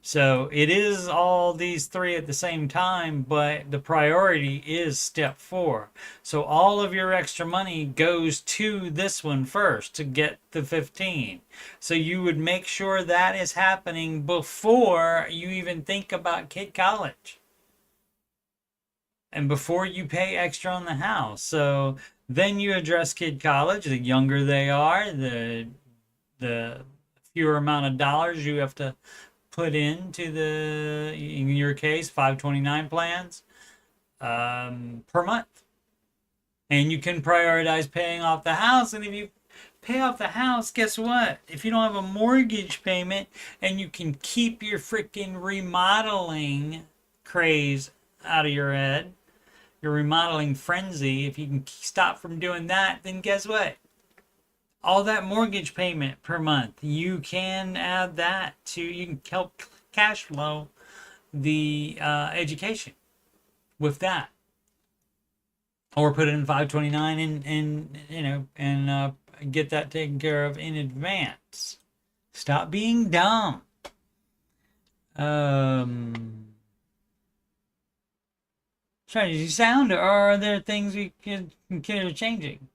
So it is all these three at the same time, but the priority is step 4. So all of your extra money goes to this one first to get the 15. So you would make sure that is happening before you even think about kid college. And before you pay extra on the house. So then you address kid college. The younger they are, the fewer amount of dollars you have to put into in your case, 529 plans per month. And you can prioritize paying off the house. And if you pay off the house, guess what? If you don't have a mortgage payment and you can keep your freaking remodeling craze out of your head, your remodeling frenzy, if you can stop from doing that, then guess what? All that mortgage payment per month, you can add that to, you can help cash flow the education with that. Or put it in 529 and get that taken care of in advance. Stop being dumb. Strategy sound, or are there things we could consider changing?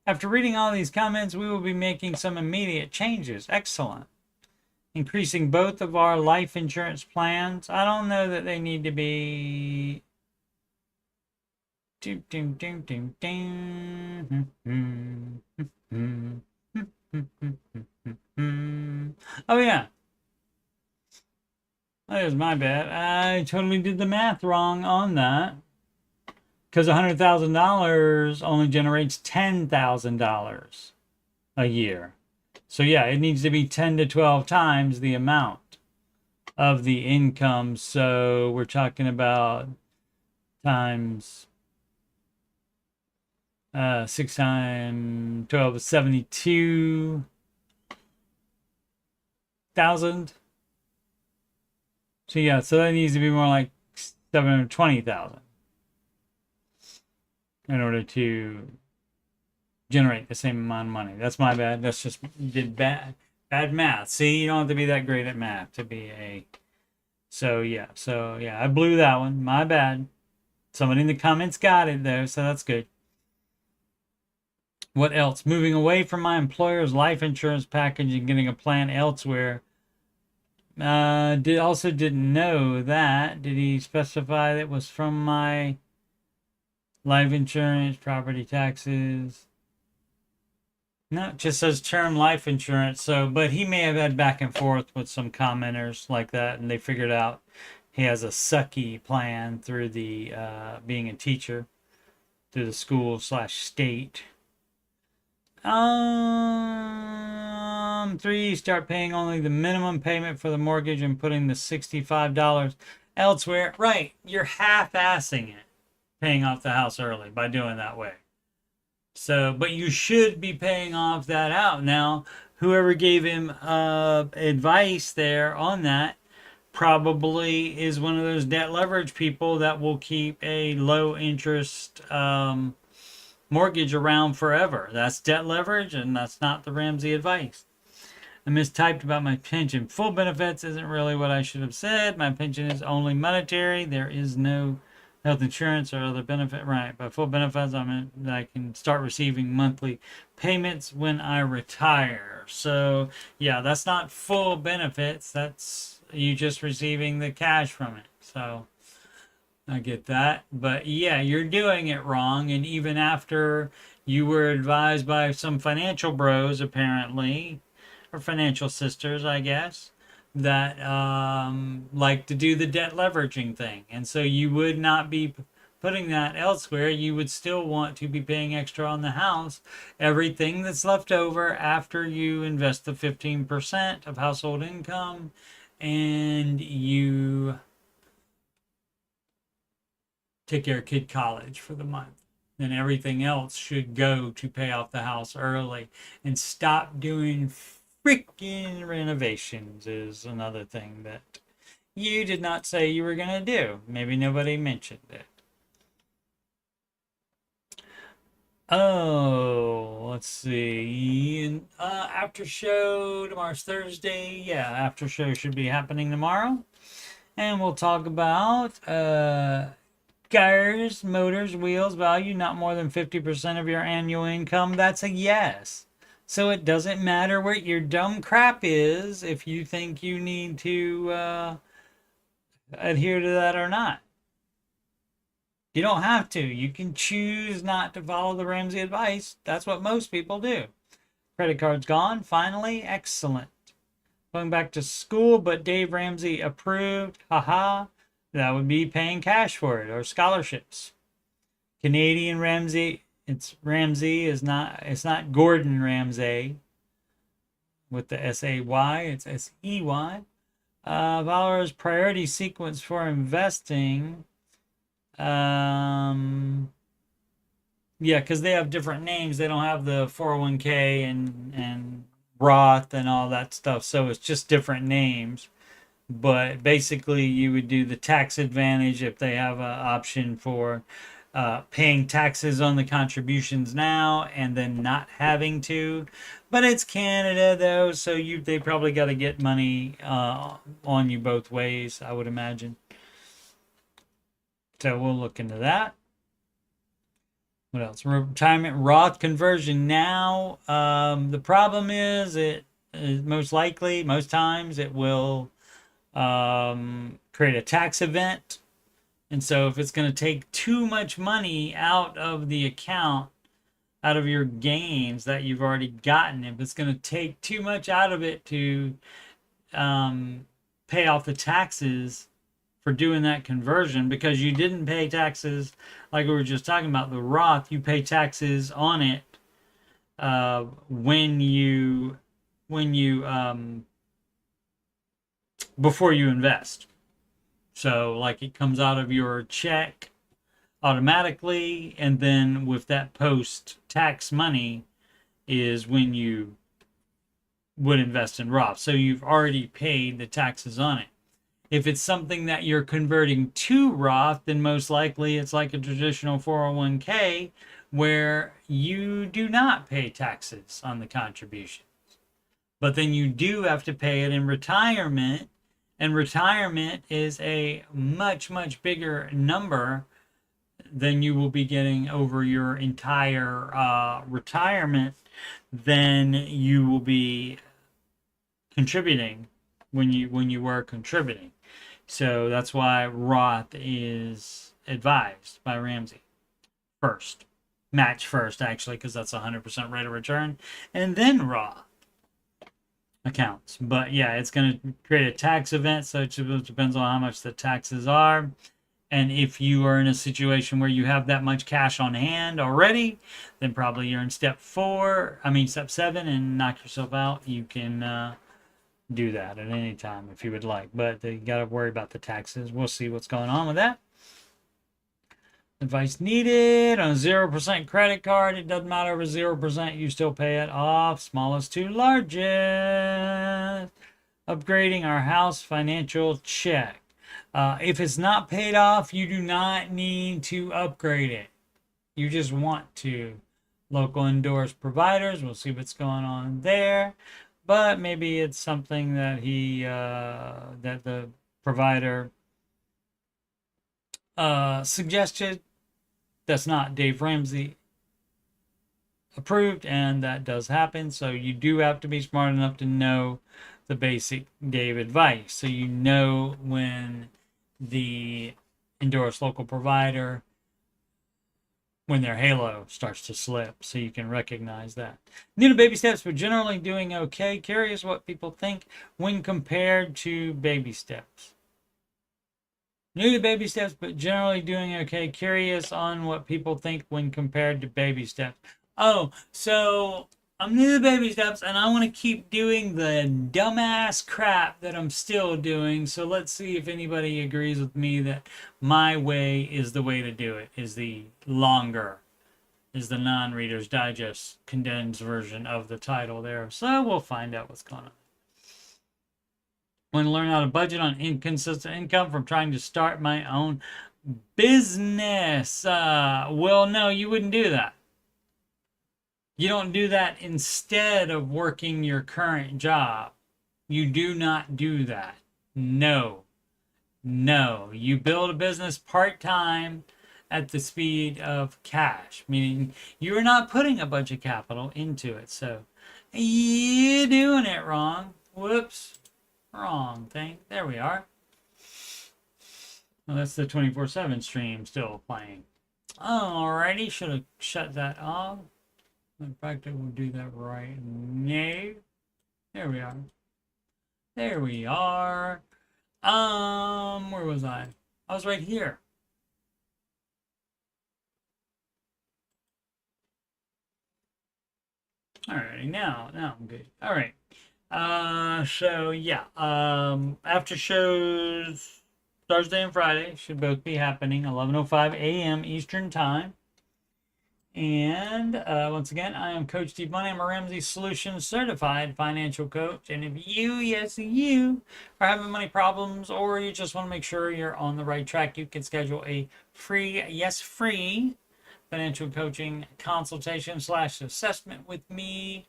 After reading all these comments, we will be making some immediate changes. Excellent. Increasing both of our life insurance plans. I don't know that they need to be... Oh, yeah. That is my bad. I totally did the math wrong on that. Because $100,000 only generates $10,000 a year. So yeah, it needs to be 10 to 12 times the amount of the income. So we're talking about times 6 times 12 is 72,000. So yeah, so that needs to be more like 720,000. In order to generate the same amount of money. That's my bad. That's just did bad math. See, you don't have to be that great at math to be a So yeah, I blew that one. My bad. Somebody in the comments got it though, so that's good. What else? Moving away from my employer's life insurance package and getting a plan elsewhere. Didn't know that. Did he specify that it was from my life insurance, property taxes? No, it just says term life insurance. So, but he may have had back and forth with some commenters like that, and they figured out he has a sucky plan through the being a teacher through the school slash state. 3, start paying only the minimum payment for the mortgage and putting the $65 elsewhere. Right, you're half-assing it, paying off the house early by doing that way. So, but you should be paying off that out. Now, whoever gave him advice there on that probably is one of those debt leverage people that will keep a low interest mortgage around forever. That's debt leverage, and that's not the Ramsey advice. I mistyped about my pension. Full benefits isn't really what I should have said. My pension is only monetary. There is no health insurance or other benefit. Right. By full benefits, I mean I can start receiving monthly payments when I retire. So, yeah, that's not full benefits. That's you just receiving the cash from it. So, I get that. But yeah, you're doing it wrong. And even after you were advised by some financial bros, apparently, or financial sisters, I guess, that like to do the debt leveraging thing. And so you would not be putting that elsewhere. You would still want to be paying extra on the house. Everything that's left over after you invest the 15% of household income and you take care of kid college for the month. Then everything else should go to pay off the house early and stop doing freaking renovations is another thing that you did not say you were going to do. Maybe nobody mentioned it. Oh, let's see. After show, tomorrow's Thursday. Yeah, after show should be happening tomorrow. And we'll talk about tires, motors, wheels, value, not more than 50% of your annual income. That's a yes. So it doesn't matter what your dumb crap is if you think you need to adhere to that or not. You don't have to. You can choose not to follow the Ramsey advice. That's what most people do. Credit card's gone. Finally, excellent. Going back to school, but Dave Ramsey approved. Haha. That would be paying cash for it or scholarships. Canadian Ramsey. It's Ramsey is not. It's not Gordon Ramsay with the S-A-Y. It's S-E-Y. Followers priority sequence for investing. Yeah, because they have different names. They don't have the 401k and Roth and all that stuff. So it's just different names. But basically, you would do the tax advantage if they have an option for paying taxes on the contributions now and then not having to. But it's Canada though, so they probably got to get money on you both ways, I would imagine. So we'll look into that. What else? Retirement Roth conversion now. The problem is most likely, most times, it will create a tax event. And so if it's going to take too much money out of the account, out of your gains that you've already gotten, if it's going to take too much out of it to pay off the taxes for doing that conversion, because you didn't pay taxes like we were just talking about the Roth, you pay taxes on it when you before you invest. So like it comes out of your check automatically, and then with that post-tax money is when you would invest in Roth. So you've already paid the taxes on it. If it's something that you're converting to Roth, then most likely it's like a traditional 401k where you do not pay taxes on the contributions. But then you do have to pay it in retirement And retirement is a much, much bigger number than you will be getting over your entire retirement than you will be contributing when you were contributing. So that's why Roth is advised by Ramsey first. Match first, actually, because that's 100% rate of return. And then Roth accounts. But yeah, it's going to create a tax event, so it depends on how much the taxes are. And if you are in a situation where you have that much cash on hand already, then probably you're in step 7, and knock yourself out. You can do that at any time if you would like. But you got to worry about the taxes. We'll see what's going on with that. Advice needed on a 0% credit card. It doesn't matter over 0%. You still pay it off. Smallest to largest. Upgrading our house financial check. If it's not paid off, you do not need to upgrade it. You just want to. Local endorsed providers. We'll see what's going on there. But maybe it's something that that the provider suggested. That's not Dave Ramsey approved, and that does happen. So you do have to be smart enough to know the basic Dave advice. So you know when the endorsed local provider, when their halo starts to slip, so you can recognize that. New to baby steps, but generally doing okay. Curious what people think when compared to baby steps. New to baby steps, but generally doing okay. Curious on what people think when compared to baby steps. Oh, so I'm new to baby steps, and I want to keep doing the dumbass crap that I'm still doing. So let's see if anybody agrees with me that my way is the way to do it. Is the non-Reader's Digest condensed version of the title there. So we'll find out what's going on. Want to learn how to budget on inconsistent income from trying to start my own business? Well, no, you wouldn't do that. You don't do that instead of working your current job. You do not do that. No. You build a business part-time at the speed of cash, meaning you're not putting a bunch of capital into it. So you're doing it wrong. Whoops. Wrong thing. There we are. Well, that's the 24/7 stream still playing. Alrighty, should have shut that off. In fact, I will do that right now. There we are. There we are. Where was I? I was right here. Alrighty, now I'm good. Alright. So yeah, after shows Thursday and Friday should both be happening 11:05 a.m. Eastern Time. And once again, I am Coach Steve Money. I'm a Ramsey Solutions certified financial coach. And if you are having money problems, or you just want to make sure you're on the right track, you can schedule a free financial coaching consultation / assessment with me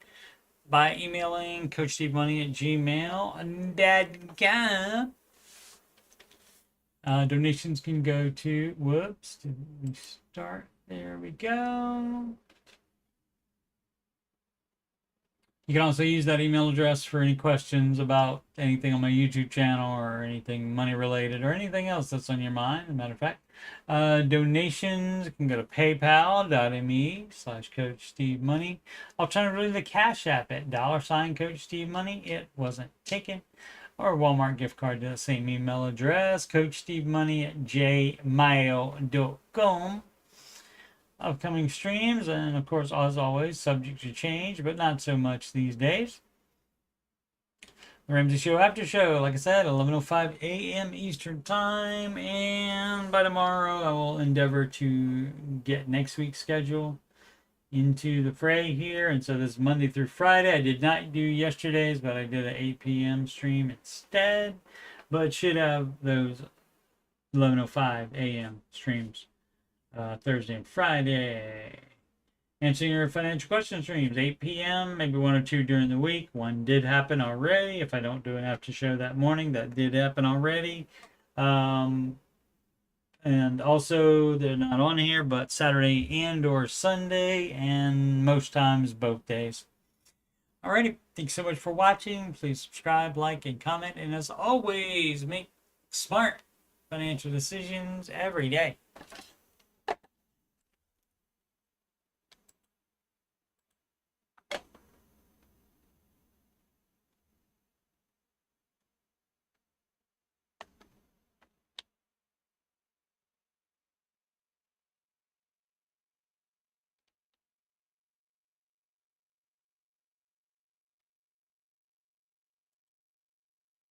by emailing coachstevemoney@gmail.com. Donations can go to, whoops, did we start? There we go. You can also use that email address for any questions about anything on my YouTube channel or anything money related or anything else that's on your mind. As a matter of fact, donations can go to paypal.me/CoachSteveMoney. Alternatively, the Cash App at $CoachSteveMoney. It wasn't taken. Or Walmart gift card to the same email address, CoachSteveMoney@gmail.com. Upcoming streams, and of course, as always, subject to change, but not so much these days. The Ramsey Show After Show, like I said, 11:05 a.m. Eastern Time, and by tomorrow I will endeavor to get next week's schedule into the fray here. And so this is Monday through Friday. I did not do yesterday's, but I did an 8 p.m. stream instead, but should have those 11:05 a.m. streams Thursday and Friday. answering your financial question streams, 8 p.m., maybe one or two during the week. One did happen already. If I don't do an after show that morning, that did happen already. And also, they're not on here, but Saturday and or Sunday, and most times both days. Alrighty, thanks so much for watching. Please subscribe, like, and comment. And as always, make smart financial decisions every day.